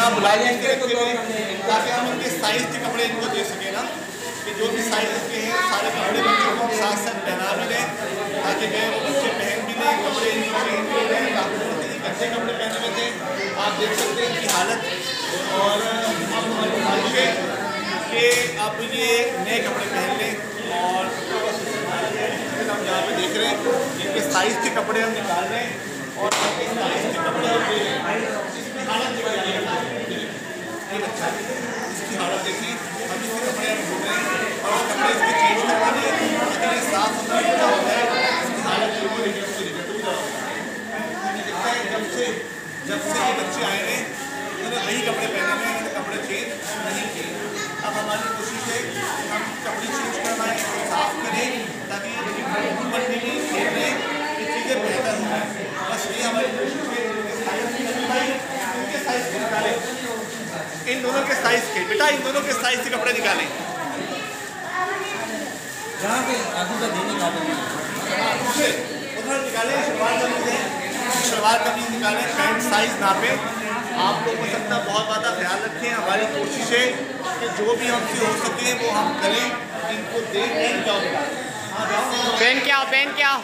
यहाँ बुलाए ताकि हम उनके साइज़ के कपड़े इनको दे सकें ना, कि जो भी साइज़ के हैं सारे कपड़े बच्चों को साथ साथ पहना भी लें, ताकि गए वो बच्चे पहन भी लें, कपड़े इनको चेंज भी लें। काफ़ी गंदे कपड़े पहने हुए थे, आप देख सकते हैं इनकी हालत। और अब हमारी ख्वाहिश है कि आप ये नए कपड़े पहन लें। और हम यहाँ पे देख रहे हैं इनके साइज़ के कपड़े हम निकाल रहे हैं और इनके साइज़ के कपड़े हम दे रहे हैं। इसकी हालत देखिए, ये बच्चा इसकी हालत देखिए, हम इसके कपड़े हम ढूंढ रहे हैं और कपड़े इसके चेंज करवाने हैं, इतने साफ सुथरा बच्चा होता है। इसकी हालत देखो, दिखता है जब से ये बच्चे आए हैं उन्होंने वही कपड़े पहने हुए हैं, कपड़े चेंज नहीं किए। अब हमारी कोशिश है कि हम कपड़े चेंज करवाएं, साफ करें, ताकि बढ़ने में खेलने ये चीज़ें बेहतर हो जाए। बस ये हमारी कोशिश है। इनके साइज़ के निकालें, इन दोनों के साइज़ के, बेटा इन दोनों के साइज़ के कपड़े निकालें। जहाँ पे आगे का देने का उधर निकालें, शलवार कमीज निकालें, पैंट साइज़ नापें। आप लोग को सबका बहुत ज़्यादा ख्याल रखें। हमारी कोशिश है कि जो भी हमसे हो सके वो हम करें, इनको देख जाओ। पहन के आओ।